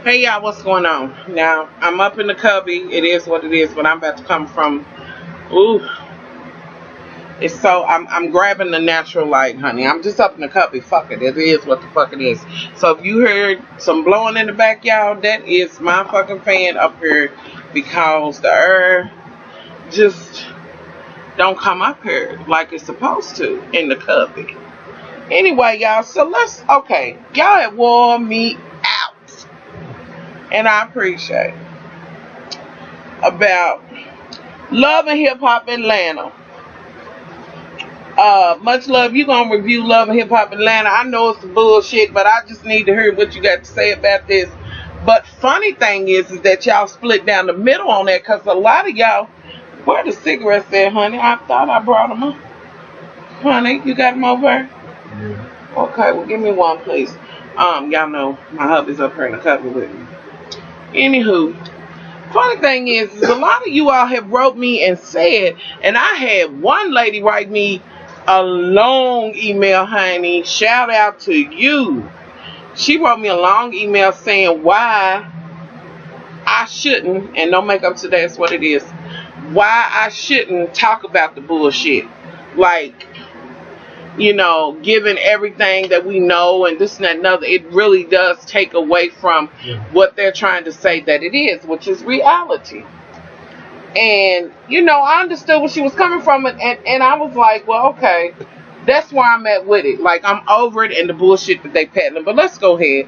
Hey y'all, what's going on? Now, I'm up in the cubby. It is what it is, but I'm about to come from, ooh, it's so, I'm grabbing the natural light, honey. I'm just up in the cubby. Fuck it. It is what the fuck it is. So if you heard some blowing in the back, y'all, that is my fucking fan up here because the air just don't come up here like it's supposed to in the cubby. Anyway, y'all, so okay, y'all have wore me out. And I appreciate about Love and Hip Hop Atlanta. Much love. You gonna review Love and Hip Hop Atlanta? I know it's bullshit, but I just need to hear what you got to say about this. But funny thing is that y'all split down the middle on that, cause a lot of y'all, where the cigarettes at, honey? I thought I brought them up. Honey, you got them over? Yeah. Okay, well give me one, please. Y'all know my hubby's up here in the cupboard with me. Anywho, funny thing is a lot of you all have wrote me and said, and I had one lady write me a long email, honey. Shout out to you. She wrote me a long email saying why I shouldn't, and don't make up today, that's what it is, why I shouldn't talk about the bullshit. Like, you know, given everything that we know and this and that and other, it really does take away from what they're trying to say that it is, which is reality. And, you know, I understood where she was coming from, and I was like, well, okay, that's where I'm at with it. Like, I'm over it and the bullshit that they peddling. But let's go ahead.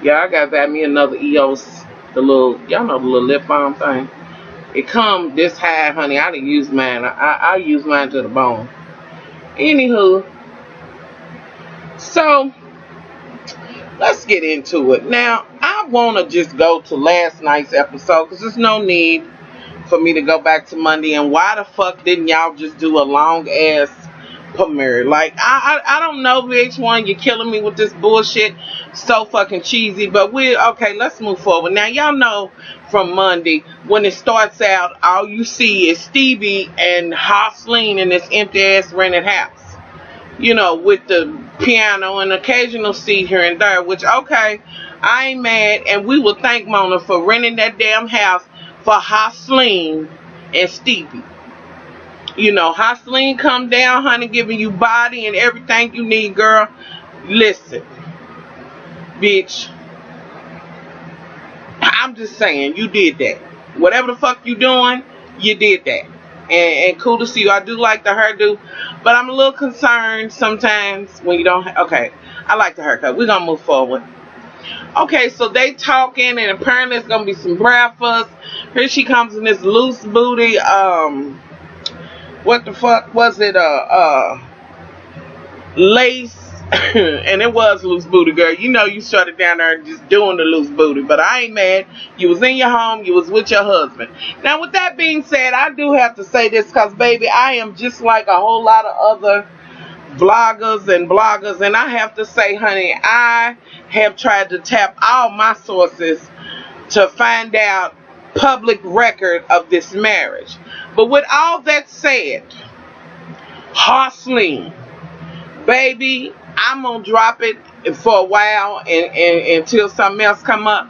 Yeah, I gotta buy me another EOS, the little, y'all know the little lip balm thing. It come this high, honey. I didn't use mine. I use mine to the bone. Anywho, so let's get into it. Now, I want to just go to last night's episode because there's no need for me to go back to Monday. And why the fuck didn't y'all just do a long ass premiere? Like, I don't know, VH1, you're killing me with this bullshit. So fucking cheesy. But okay, let's move forward. Now, y'all know from Monday, when it starts out, all you see is Stevie and Hosleen in this empty ass rented house. You know, with the piano and occasional seat here and there, which, okay, I ain't mad. And we will thank Mona for renting that damn house for Hosleen and Stevie. You know, Hosleen come down, honey, giving you body and everything you need, girl. Listen, bitch, I'm just saying, you did that. Whatever the fuck you doing, you did that. And kudos to you. I do like the hairdo, but I'm a little concerned sometimes when you don't. Okay, I like the haircut. We're gonna move forward. Okay, so they talking, and apparently it's gonna be some breakfast. Here she comes in this loose booty. What the fuck was it? Lace. And it was loose booty, girl. You know you started down there just doing the loose booty, but I ain't mad. You was in your home, you was with your husband. Now, with that being said, I do have to say this because, baby, I am just like a whole lot of other vloggers and bloggers, and I have to say, honey, I have tried to tap all my sources to find out public record of this marriage. But with all that said, Hosleen, baby, I'm gonna drop it for a while and until something else come up,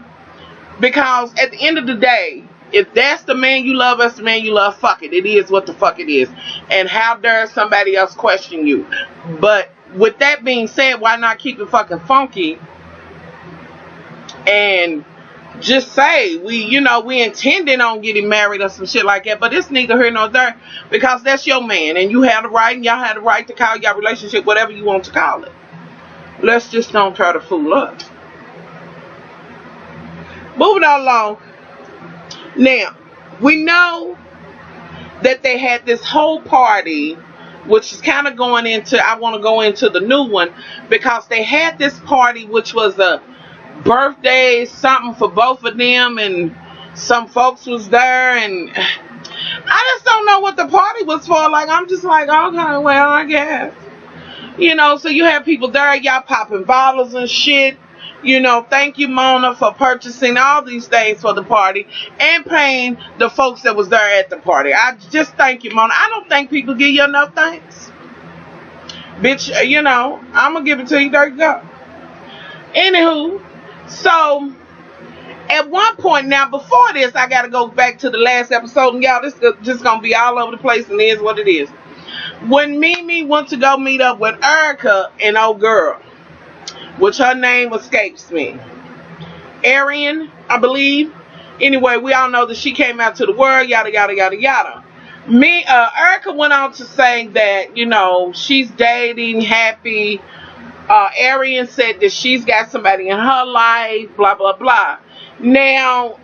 because at the end of the day, if that's the man you love, that's the man you love, fuck it. It is what the fuck it is. And how dare somebody else question you? But with that being said, why not keep it fucking funky and just say we intending on getting married or some shit like that, but it's neither here nor there, because that's your man and you have the right, and y'all have the right to call your relationship whatever you want to call it. Let's just don't try to fool us. Moving on along. Now, we know that they had this whole party, which is kind of going into, I want to go into the new one, because they had this party which was a birthday something for both of them, and some folks was there, and I just don't know what the party was for. Like, I'm just like, okay, well, I guess. You know, so you have people there, y'all popping bottles and shit. You know, thank you, Mona, for purchasing all these things for the party and paying the folks that was there at the party. I just thank you, Mona. I don't think people give you enough thanks. Bitch, you know, I'm going to give it to you. There you go. Anywho, so at one point, now before this, I gotta go back to the last episode, and y'all, this is just gonna be all over the place, and it is what it is. When Mimi went to go meet up with Erica and old girl, which her name escapes me, Arian, I believe. Anyway, we all know that she came out to the world, yada yada yada yada. Erica went on to say that, you know, she's dating, happy. Arian said that she's got somebody in her life, blah blah blah. Now,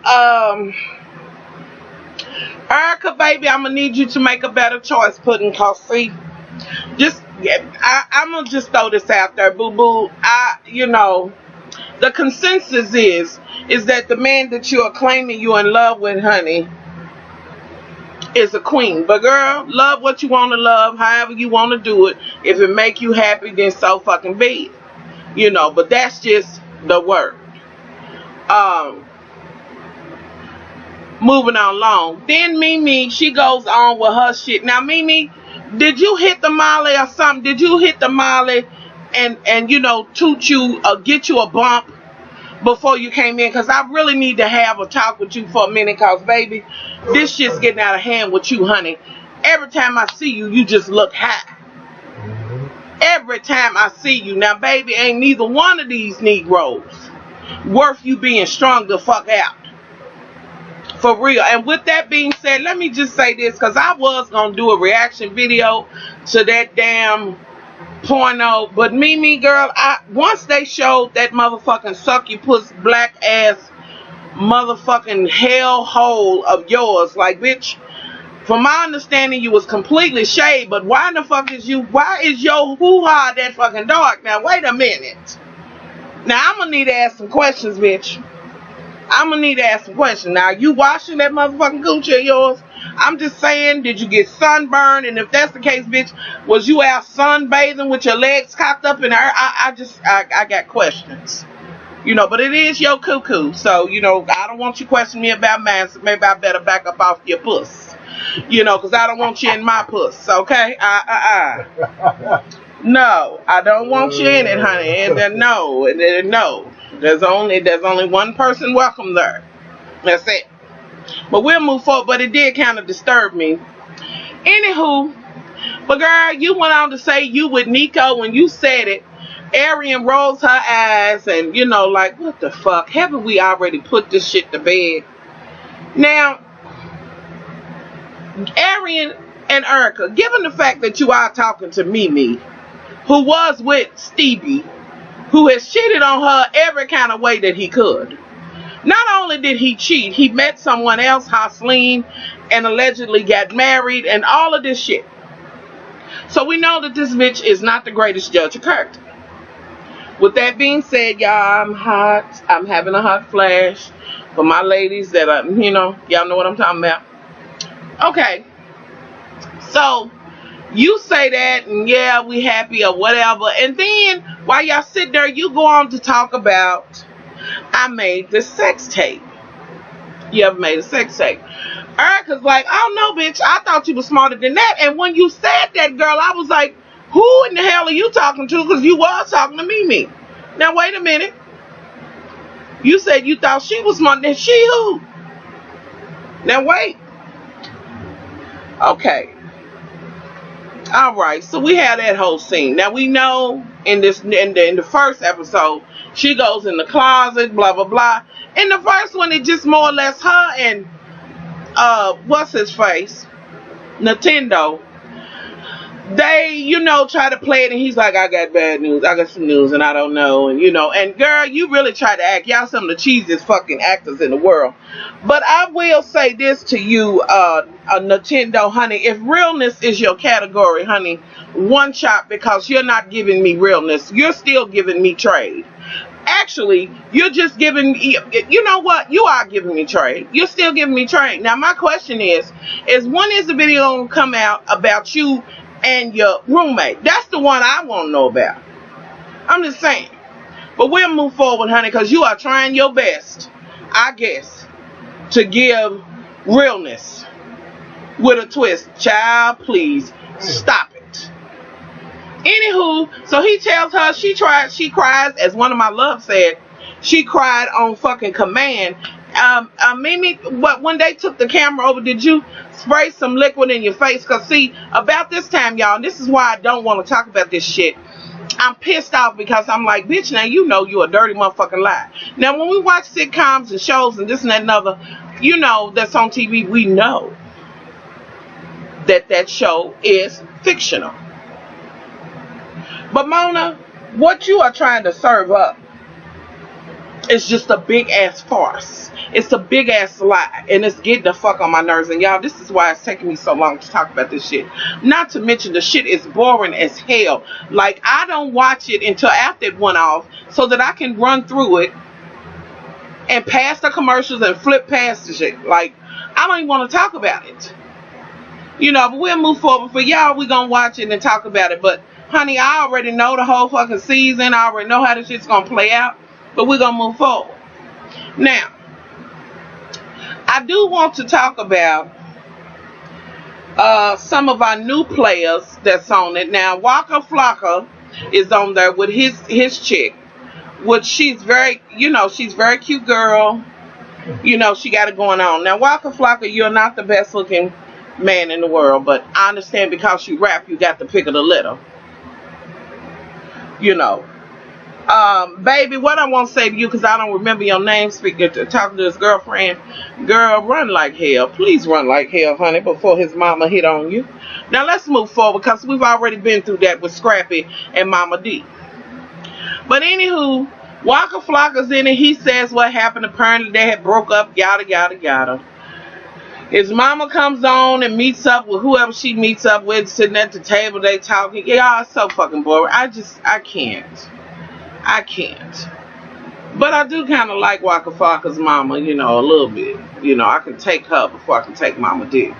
Erica, baby, I'm gonna need you to make a better choice, Pudding. Cause see, I'm gonna just throw this out there, boo boo. You know, the consensus is that the man that you are claiming you're in love with, honey, is a queen. But girl, love what you want to love, however you want to do it. If it make you happy, then so fucking be it. You know, but that's just the word. Moving on along. Then Mimi, she goes on with her shit. Now, Mimi, did you hit the molly or something? Did you hit the molly and you know, toot you or get you a bump before you came in? Because I really need to have a talk with you for a minute. Because, baby, this shit's getting out of hand with you, honey. Every time I see you, you just look high. Every time I see you. Now, baby, ain't neither one of these Negroes worth you being strong the fuck out. For real. And with that being said, let me just say this, because I was going to do a reaction video to that damn porno. But Mimi, girl, once they showed that motherfucking suck you puss black ass motherfucking hell hole of yours, like, bitch, from my understanding, you was completely shaved, but why in the fuck is your hoo-ha that fucking dark? Now, wait a minute. Now, I'm going to need to ask some questions, bitch. I'm going to need to ask some questions. Now, you washing that motherfucking coochie of yours? I'm just saying, did you get sunburned? And if that's the case, bitch, was you out sunbathing with your legs cocked up in the air? I got questions. You know, but it is your cuckoo. So, you know, I don't want you questioning me about mine, so maybe I better back up off your puss. You know, because I don't want you in my puss, okay? No, I don't want you in it, honey. And then no. There's only one person welcome there. That's it. But we'll move forward. But it did kind of disturb me. Anywho, but girl, you went on to say you with Nico. When you said it, Arian rolls her eyes and, you know, like, what the fuck? Haven't we already put this shit to bed? Now, Arian and Erica, given the fact that you are talking to Mimi, who was with Stevie, who has cheated on her every kind of way that he could. Not only did he cheat, he met someone else, Hasleen, and allegedly got married and all of this shit. So we know that this bitch is not the greatest judge of character. With that being said, y'all, I'm hot. I'm having a hot flash for my ladies that are, you know, y'all know what I'm talking about. Okay. So you say that, and yeah, we happy or whatever. And then, while y'all sit there, you go on to talk about, I made this sex tape. You ever made a sex tape? Erica's like, oh no, bitch, I thought you were smarter than that. And when you said that, girl, I was like, who in the hell are you talking to? Because you was talking to Mimi. Now, wait a minute. You said you thought she was smarter than she who? Now, wait. Okay. Alright, so we had that whole scene. Now we know in the first episode, she goes in the closet, blah blah blah. In the first one, it just more or less her and what's his face? Nintendo. They, you know, try to play it, and he's like, I got bad news. I got some news and I don't know. And you know, and girl, you really try to act. Y'all some of the cheesiest fucking actors in the world. But I will say this to you, Nintendo, honey. If realness is your category, honey, one shot, because you're not giving me realness. You're still giving me trade. Actually, you're just giving me, you know what? You are giving me trade. You're still giving me trade. Now, my question is when is the video going to come out about you and your roommate? That's the one I want to know about. I'm just saying. But we'll move forward, honey, because you are trying your best, I guess, to give realness with a twist. Child, please stop it. Anywho, so he tells her she cries, as one of my loves said, she cried on fucking command. Mimi, when they took the camera over, did you spray some liquid in your face? Because see, about this time, y'all, and this is why I don't want to talk about this shit. I'm pissed off because I'm like, bitch, now you know you a dirty motherfucking lie. Now, when we watch sitcoms and shows and this and that and other, you know, that's on TV, we know that show is fictional. But Mona, what you are trying to serve up is just a big ass farce. It's a big ass lie, and it's getting the fuck on my nerves. And y'all, this is why it's taking me so long to talk about this shit. Not to mention the shit is boring as hell. Like, I don't watch it until after it went off so that I can run through it and pass the commercials and flip past the shit. Like, I don't even want to talk about it. You know, but we'll move forward. For y'all, we're gonna watch it and talk about it. But honey, I already know the whole fucking season. I already know how this shit's gonna play out. But we're gonna move forward. Now, I do want to talk about some of our new players that's on it. Now, Waka Flocka is on there with his chick, which she's very, you know, she's very cute girl. You know, she got it going on. Now, Waka Flocka, you're not the best looking man in the world, but I understand because you rap, you got the pick of the litter. You know. Baby, what I want to say to you, because I don't remember your name, talking to his girlfriend. Girl, run like hell. Please run like hell, honey, before his mama hit on you. Now, let's move forward, because we've already been through that with Scrappy and Mama D. But anywho, Waka Flocka's in it. He says what happened. Apparently, they had broke up, yada, yada, yada. His mama comes on and meets up with whoever she meets up with, sitting at the table, they talking. Yeah, it's so fucking boring. I can't. But I do kind of like Waka Flocka's mama, you know, a little bit. You know, I can take her before I can take Mama D.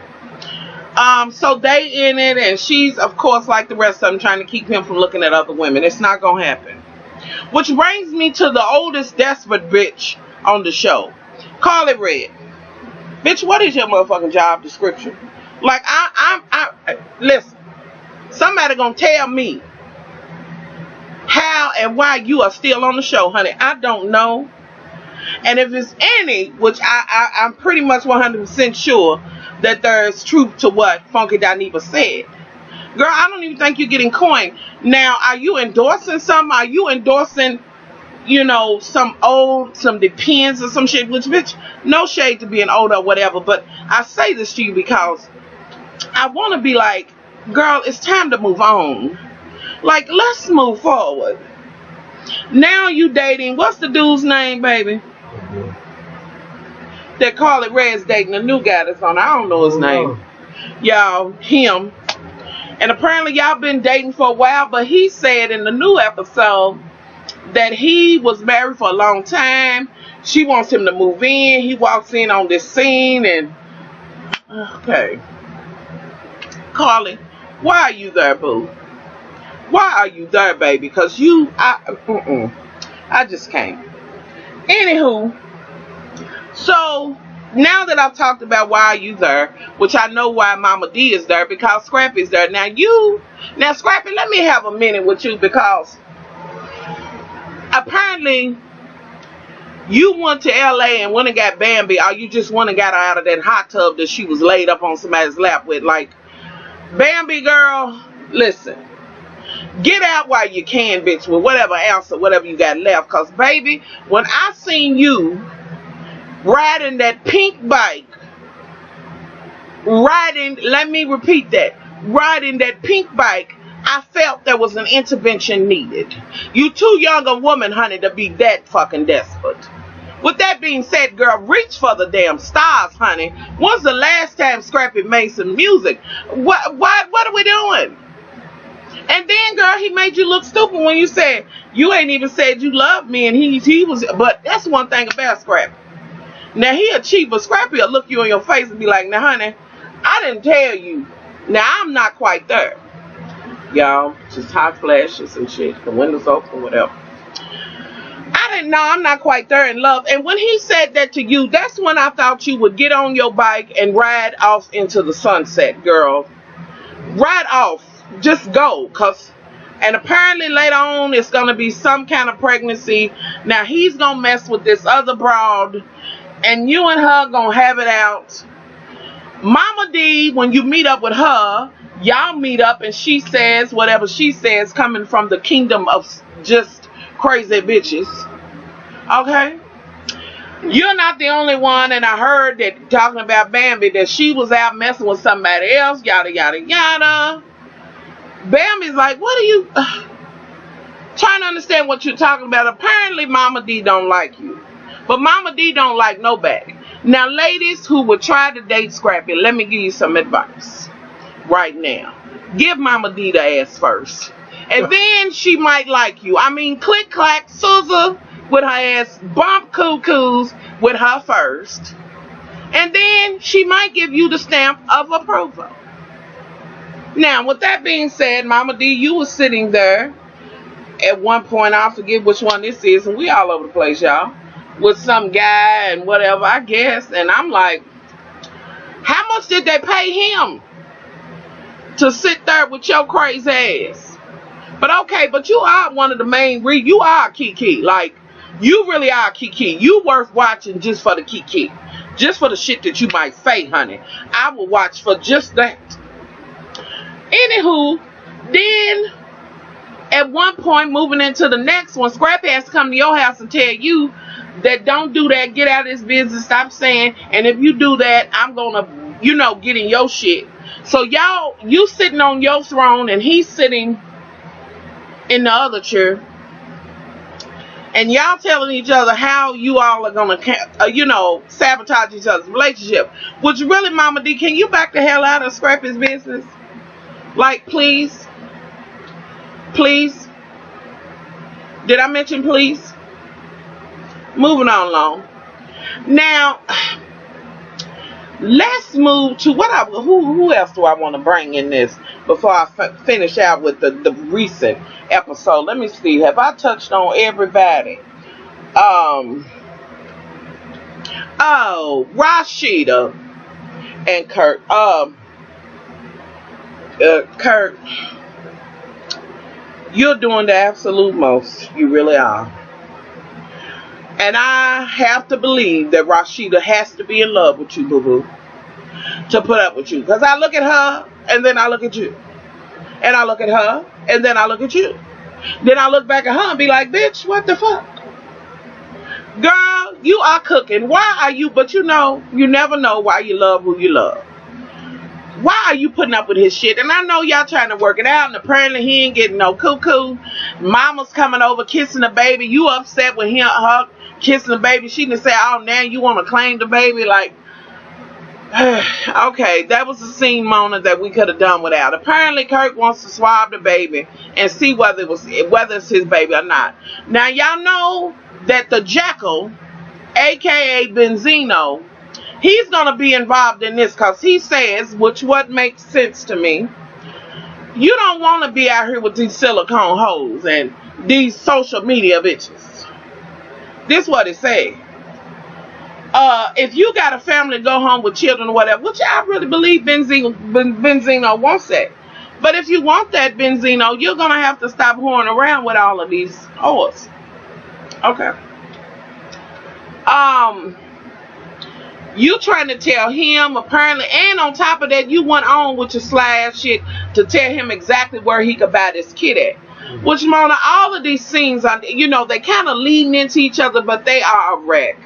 So they in it, and she's, of course, like the rest of them, trying to keep him from looking at other women. It's not going to happen. Which brings me to the oldest desperate bitch on the show. Call it Red. Bitch, what is your motherfucking job description? Like, I listen, somebody gonna tell me how and why you are still on the show, honey. I don't know. And if it's any, which I'm pretty much 100% sure that there's truth to what Funky Dineva said. Girl, I don't even think you're getting coin. Now, are you endorsing something? Are you endorsing, you know, some Depends or some shit? Which, bitch, no shade to being old or whatever. But I say this to you because I want to be like, girl, it's time to move on. Like, let's move forward. Now you dating, what's the dude's name, baby? That Call It Red's dating a new guy that's on. I don't know his name. Y'all, him. And apparently y'all been dating for a while, but he said in the new episode that he was married for a long time. She wants him to move in. He walks in on this scene and, okay. Carly, why are you there, boo? Why are you there, baby? Because I just can't. Anywho, so now that I've talked about why are you there, which I know why Mama D is there, because Scrappy's there. Now Scrappy, let me have a minute with you, because apparently you went to LA and went and got Bambi, or you just went and got her out of that hot tub that she was laid up on somebody's lap with. Like, Bambi girl, listen, get out while you can, bitch, with whatever else or whatever you got left. Because, baby, when I seen you riding that pink bike, let me repeat that, riding that pink bike, I felt there was an intervention needed. You too young a woman, honey, to be that fucking desperate. With that being said, girl, reach for the damn stars, honey. When's the last time Scrappy made some music? What are we doing? And then, girl, he made you look stupid when you said, you ain't even said you loved me, and he was, but that's one thing about Scrappy. Now, he a cheat, but Scrappy will look you in your face and be like, now, honey, I didn't tell you. Now, I'm not quite there. Y'all, just hot flashes and shit, the windows open, whatever. I didn't know, I'm not quite there in love. And when he said that to you, that's when I thought you would get on your bike and ride off into the sunset, girl. Ride off. Just go, because And apparently later on it's going to be some kind of pregnancy. Now he's going to mess with this other broad, and you and her going to have it out. Mama D, when you meet up with her, y'all meet up and she says whatever she says, coming from the kingdom of just crazy bitches. Okay? You're not the only one, and I heard that talking about Bambi, that she was out messing with somebody else, yada yada yada. Bambi's like, what are you trying to understand what you're talking about? Apparently Mama D don't like you, but Mama D don't like nobody. Now ladies who would try to date Scrappy, let me give you some advice right now. Give Mama D the ass first, and then she might like you. I mean, click clack Suza with her ass, bump cuckoos with her first, and then she might give you the stamp of approval. Now, with that being said, Mama D, you was sitting there at one point, I forget which one this is, and we all over the place, y'all, with some guy and whatever, I guess, and I'm like, how much did they pay him to sit there with your crazy ass? But okay, but you are one of the main, you are Kiki, like, you really are Kiki. You worth watching just for the Kiki. Just for the shit that you might say, honey. I will watch for just that. Anywho, then at one point, moving into the next one, Scrappy has to come to your house and tell you that don't do that, get out of this business, stop saying, and if you do that, I'm gonna, get in your shit. So y'all, you sitting on your throne and he's sitting in the other chair. And y'all telling each other how you all are going to, sabotage each other's relationship. Which really, Mama D, can you back the hell out of Scrappy's business? Like, please? Please? Did I mention please? Moving on along. Now, let's move to who else do I want to bring in this before I finish out with the recent episode. Let me see. Have I touched on everybody? Rashida and Kurt. Kurt, you're doing the absolute most. You really are. And I have to believe that Rashida has to be in love with you, boo-boo, to put up with you. Because I look at her, and then I look at you. And I look at her, and then I look at you. Then I look back at her and be like, bitch, what the fuck? Girl, you are cooking. Why are you, but you never know why you love who you love. Why are you putting up with his shit? And I know y'all trying to work it out, and apparently he ain't getting no cuckoo. Mama's coming over, kissing the baby. You upset with her kissing the baby. She didn't say, oh, now you want to claim the baby? Like, okay, that was a scene, Mona, that we could have done without. Apparently, Kirk wants to swab the baby and see whether it's his baby or not. Now, y'all know that the Jackal, a.k.a. Benzino, he's going to be involved in this because he says, what makes sense to me, you don't want to be out here with these silicone hoes and these social media bitches. This is what it says. If you got a family to go home with children or whatever, which I really believe Benzino wants that. But if you want that, Benzino, you're going to have to stop whoring around with all of these whores. Okay. You trying to tell him, apparently, and on top of that, you went on with your slash shit to tell him exactly where he could buy this kid at. Which, Mona, all of these scenes, they kind of leading into each other, but they are a wreck.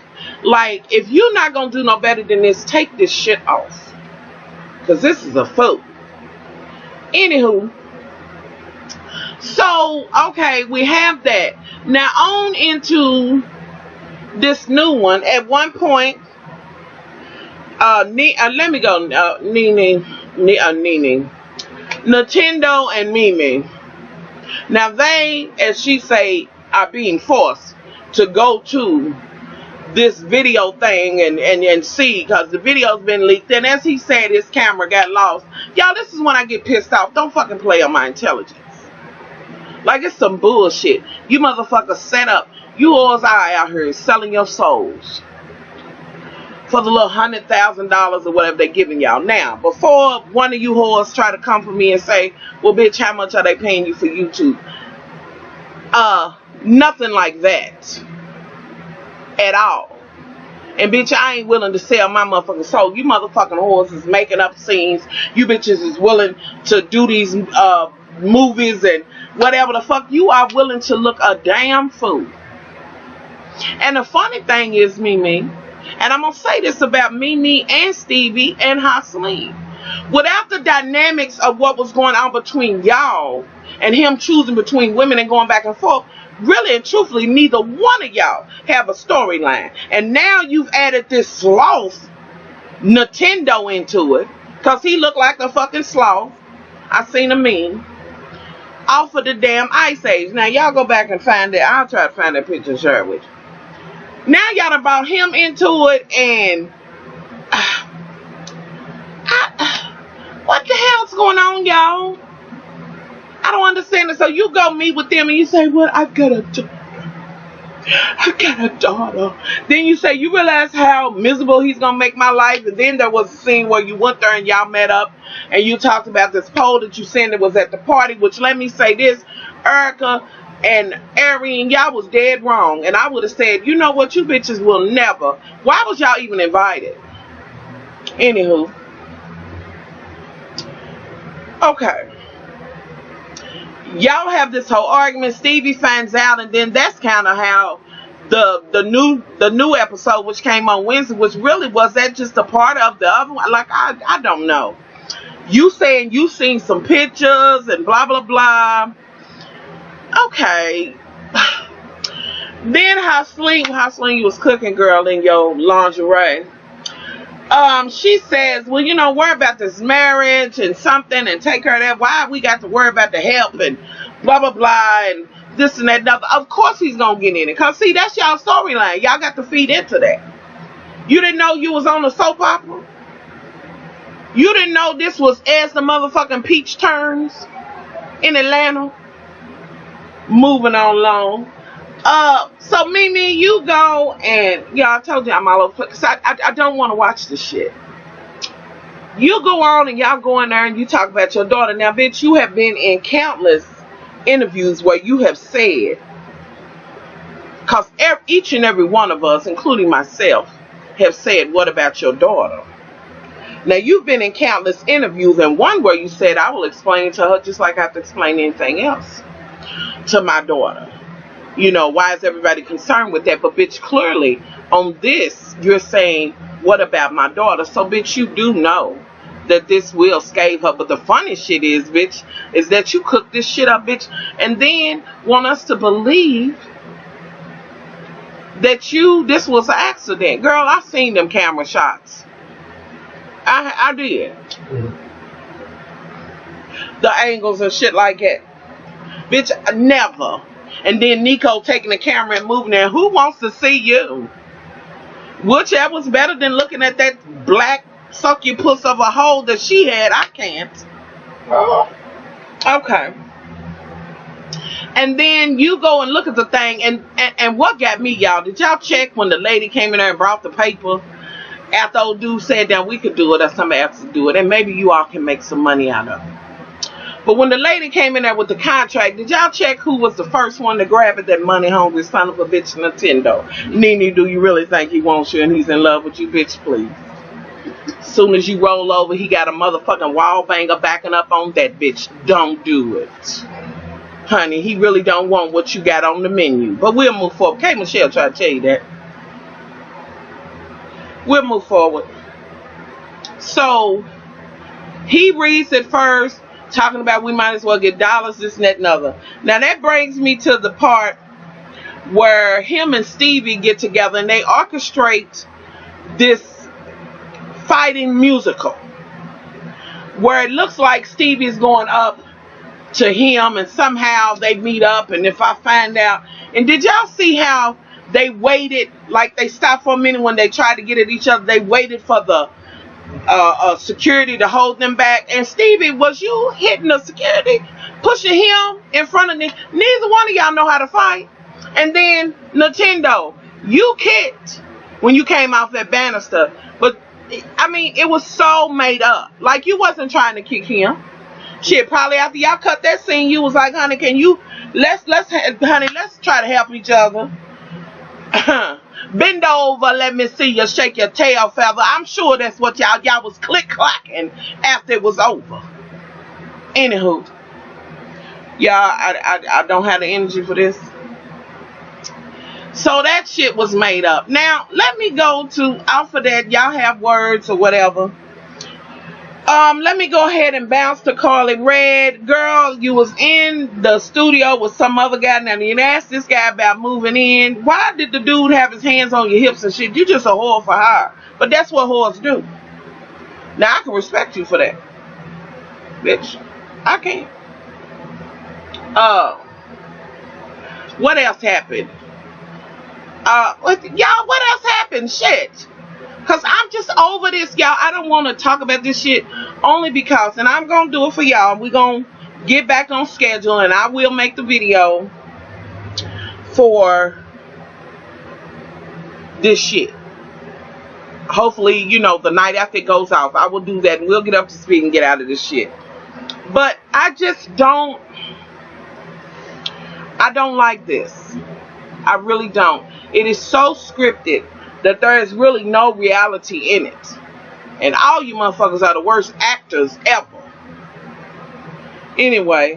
Like, if you're not going to do no better than this, take this shit off. Because this is a fool. Anywho. So, okay, we have that. Now, on into this new one. At one point, let me go. Nene, Nintendo and Mimi. Now they, as she say, are being forced to go to this video thing and see, because the video's been leaked, and as he said, his camera got lost. Y'all, this is when I get pissed off. Don't fucking play on my intelligence. Like, it's some bullshit. You motherfuckers set up. You alls are out here selling your souls for the little $100,000 or whatever they giving y'all. Now, before one of you whores try to come for me and say, well, bitch, how much are they paying you for YouTube? Nothing like that at all. And bitch, I ain't willing to sell my motherfucking soul. You motherfucking whores is making up scenes. You bitches is willing to do these movies and whatever the fuck. You are willing to look a damn fool. And the funny thing is, Mimi, and I'm gonna say this about Mimi and Stevie and Hasleen. Without the dynamics of what was going on between y'all and him choosing between women and going back and forth, really and truthfully, neither one of y'all have a storyline. And now you've added this sloth Nintendo into it, because he looked like a fucking sloth. I seen a meme off of the damn Ice Age. Now y'all go back and find it. I'll try to find that picture and share it with you. Now y'all done brought him into it, and what the hell's going on, y'all? I don't understand it. So you go meet with them and you say, well, I got a daughter. Then you say, you realize how miserable he's going to make my life. And then there was a scene where you went there and y'all met up and you talked about this poll that you sent that was at the party, which let me say this, Erica and Arian, y'all was dead wrong. And I would have said, you know what, you bitches will never. Why was y'all even invited? Anywho. Okay. Y'all have this whole argument. Stevie finds out, and then that's kind of how the new episode, which came on Wednesday, which really was that just a part of the other one? Like, I don't know. You saying you seen some pictures and blah blah blah. Okay. Then Hasleen, you was cooking, girl, in your lingerie. She says, well, you know, worry about this marriage and something and take care of that. Why we got to worry about the help and blah, blah, blah, and this and that. And other. Of course he's going to get in it. Because, see, that's y'all storyline. Y'all got to feed into that. You didn't know you was on a soap opera? You didn't know this was As the Motherfucking Peach Turns in Atlanta? Moving on along. So Mimi, you go and, yeah, I told you I'm all over the place. I don't want to watch this shit. You go on and y'all go in there and you talk about your daughter. Now, bitch, you have been in countless interviews where you have said, because each and every one of us, including myself, have said, what about your daughter? Now, you've been in countless interviews, and one where you said, I will explain to her just like I have to explain anything else to my daughter. You know, why is everybody concerned with that? But, bitch, clearly on this, you're saying, what about my daughter? So, bitch, you do know that this will scathe her. But the funny shit is, bitch, is that you cooked this shit up, bitch, and then want us to believe that this was an accident. Girl, I seen them camera shots. I did. The angles and shit like that. Bitch, never. And then Nico taking the camera and moving there. Who wants to see you? Whichever's better than looking at that black succubus of a hole that she had. I can't. Okay. And then you go and look at the thing. And what got me, y'all? Did y'all check when the lady came in there and brought the paper? After old dude said that we could do it or somebody else could do it. And maybe you all can make some money out of it. But when the lady came in there with the contract, did y'all check who was the first one to grab it? That money hungry son of a bitch Nintendo. Nene, do you really think he wants you and he's in love with you, bitch, please? Soon as you roll over, he got a motherfucking wall banger backing up on that bitch. Don't do it. Honey, he really don't want what you got on the menu. But we'll move forward. K. Michelle tried to tell you that. We'll move forward. So, he reads it first. Talking about we might as well get dollars, this and that and other. Now that brings me to the part where him and Stevie get together and they orchestrate this fighting musical where it looks like Stevie's going up to him and somehow they meet up, and if I find out, and did y'all see how they waited, like they stopped for a minute when they tried to get at each other, they waited for the security to hold them back. And Stevie, was you hitting the security, pushing him in front of them? Neither one of y'all know how to fight. And then Nintendo, you kicked when you came off that banister. But I mean, it was so made up. Like, you wasn't trying to kick him. Shit, probably after y'all cut that scene, you was like, honey, can you let's try to help each other. Bend over, let me see you shake your tail feather. I'm sure that's what y'all was click-clacking after it was over. Anywho, y'all, I don't have the energy for this. So that shit was made up. Now, let me go to, off of that, y'all have words or whatever. Let me go ahead and bounce to Carly Red. Girl, you was in the studio with some other guy. Now, you asked this guy about moving in. Why did the dude have his hands on your hips and shit? You just a whore for hire. But that's what whores do. Now, I can respect you for that. Bitch, I can. What else happened? Y'all, what else happened? Shit. Because I'm just over this, y'all. I don't want to talk about this shit only because, and I'm going to do it for y'all. We're going to get back on schedule, and I will make the video for this shit. Hopefully, you know, the night after it goes off, I will do that, and we'll get up to speed and get out of this shit. But I just don't like this. I really don't. It is so scripted that there is really no reality in it. And all you motherfuckers are the worst actors ever. Anyway,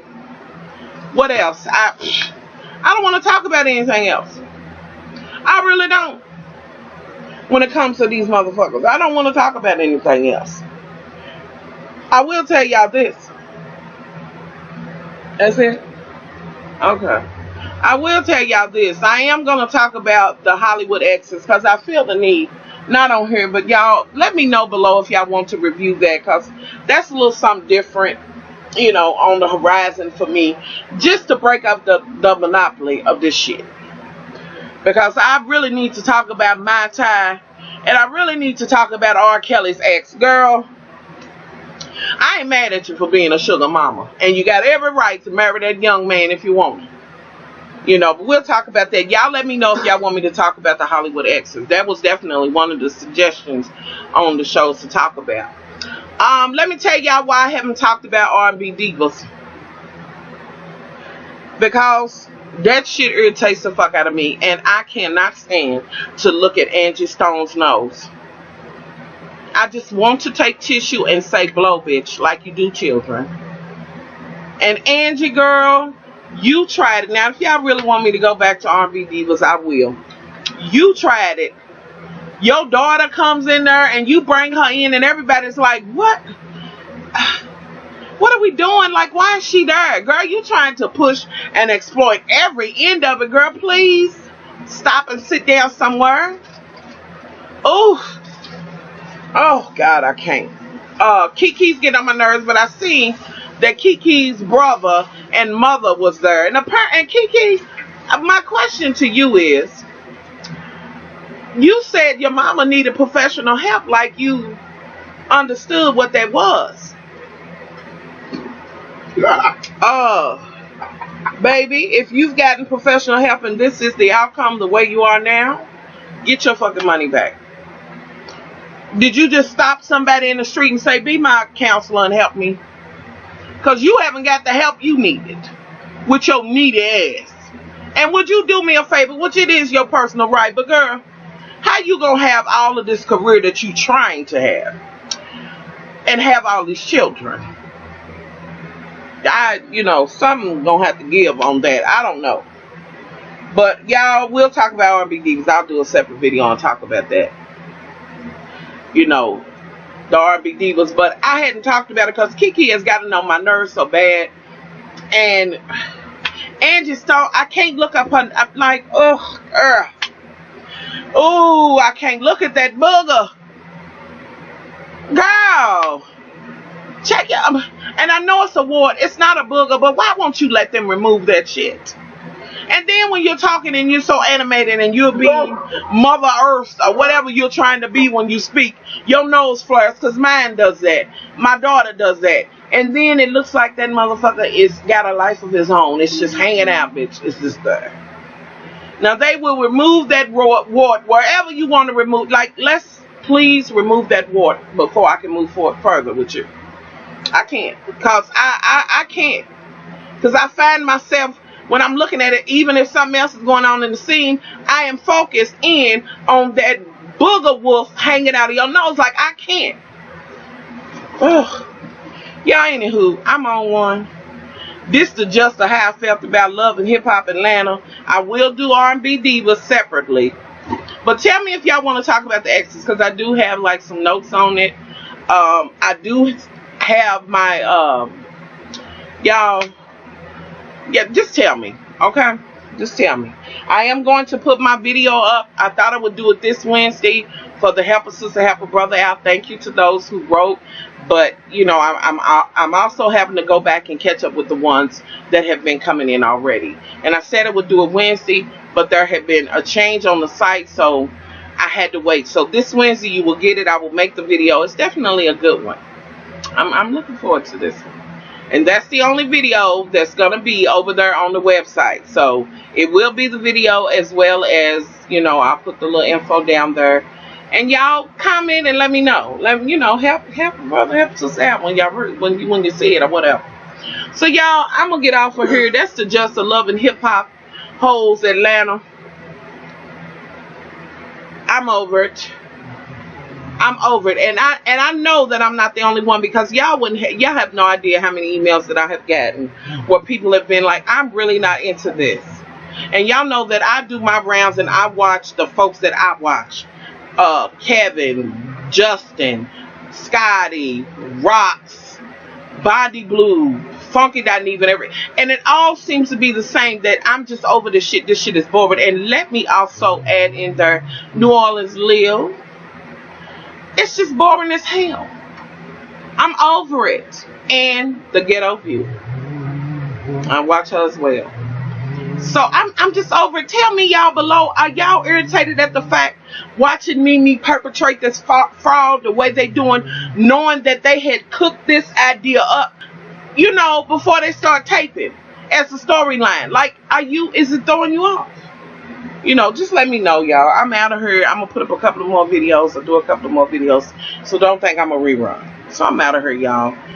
what else? I don't want to talk about anything else. I really don't. When it comes to these motherfuckers, I don't want to talk about anything else. I will tell y'all this. That's it? Okay. I will tell y'all this. I am going to talk about the Hollywood exes because I feel the need. Not on here, but y'all, let me know below if y'all want to review that because that's a little something different, you know, on the horizon for me. Just to break up the monopoly of this shit. Because I really need to talk about my tie. And I really need to talk about R. Kelly's ex. Girl, I ain't mad at you for being a sugar mama. And you got every right to marry that young man if you want to. You know, but we'll talk about that. Y'all let me know if y'all want me to talk about the Hollywood exes. That was definitely one of the suggestions on the shows to talk about. Let me tell y'all why I haven't talked about R&B divas. Because that shit irritates the fuck out of me. And I cannot stand to look at Angie Stone's nose. I just want to take tissue and say blow, bitch, like you do children. And Angie, girl, you tried it. Now, if y'all really want me to go back to R&B divas, I will. You tried it. Your daughter comes in there and you bring her in and everybody's like, what? What are we doing? Like, why is she there? Girl, you trying to push and exploit every end of it. Girl, please stop and sit down somewhere. Oh, God, I can't. Kiki's getting on my nerves, but I seen that Kiki's brother and mother was there. And Kiki, my question to you is, you said your mama needed professional help, like you understood what that was. Baby, if you've gotten professional help and this is the outcome the way you are now, get your fucking money back. Did you just stop somebody in the street and say, be my counselor and help me? Because you haven't got the help you needed with your needy ass. And would you do me a favor, which it is your personal right, but girl, how you going to have all of this career that you trying to have and have all these children? Something going to have to give on that. I don't know. But y'all, we'll talk about R&B divas. I'll do a separate video and talk about that. You know, the R&B divas, but I hadn't talked about it because Kiki has gotten on my nerves so bad. And Angie Stone, I can't look up her. I'm like, I can't look at that booger. Girl, check it. And I know it's a wart. It's not a booger, but why won't you let them remove that shit? And then when you're talking and you're so animated and you're being Mother Earth or whatever you're trying to be when you speak, your nose flares, because mine does that. My daughter does that. And then it looks like that motherfucker is got a life of his own. It's just hanging out, bitch. It's just there. Now they will remove that wart wherever you want to remove. Like, let's please remove that wart before I can move forward further with you. I can't, because I can't, because I find myself when I'm looking at it, even if something else is going on in the scene, I am focused in on that booger wolf hanging out of your nose. Like, I can't. Ugh. Y'all, anywho, I'm on one. This is just how I felt about Love and Hip Hop Atlanta. I will do R&B Divas separately. But tell me if y'all want to talk about the exes, because I do have like some notes on it. I do have my y'all, yeah, just tell me, okay? Just tell me. I am going to put my video up. I thought I would do it this Wednesday for the Help a Sister, Help a Brother out. Thank you to those who wrote. But, you know, I'm also having to go back and catch up with the ones that have been coming in already. And I said I would do it Wednesday, but there had been a change on the site, so I had to wait. So this Wednesday you will get it. I will make the video. It's definitely a good one. I'm looking forward to this one. And that's the only video that's going to be over there on the website. So it will be the video, as well as, you know, I'll put the little info down there. And y'all comment and let me know. Let me, you know, help a brother, help us out when y'all when you see it or whatever. So y'all, I'm gonna get off of here. That's the Just a Love and Hip Hop Hoes Atlanta. I'm over it. I'm over it, and I know that I'm not the only one, because y'all have no idea how many emails that I have gotten where people have been like, I'm really not into this. And y'all know that I do my rounds and I watch the folks that I watch. Kevin, Justin, Scotty, Rocks, Body Blue, Funky Even, and it all seems to be the same, that I'm just over this shit. This shit is boring. And let me also add in there New Orleans Lil. It's just boring as hell. I'm over it. And the Ghetto View. I watch her as well. So I'm just over it. Tell me, y'all below, are y'all irritated at the fact watching me perpetrate this fraud the way they doing, knowing that they had cooked this idea up, you know, before they start taping as a storyline? Like, is it throwing you off? You know, just let me know, y'all. I'm out of here. I'm gonna put up a couple of more videos, or do a couple of more videos, so don't think I'm a rerun. So I'm out of here, y'all.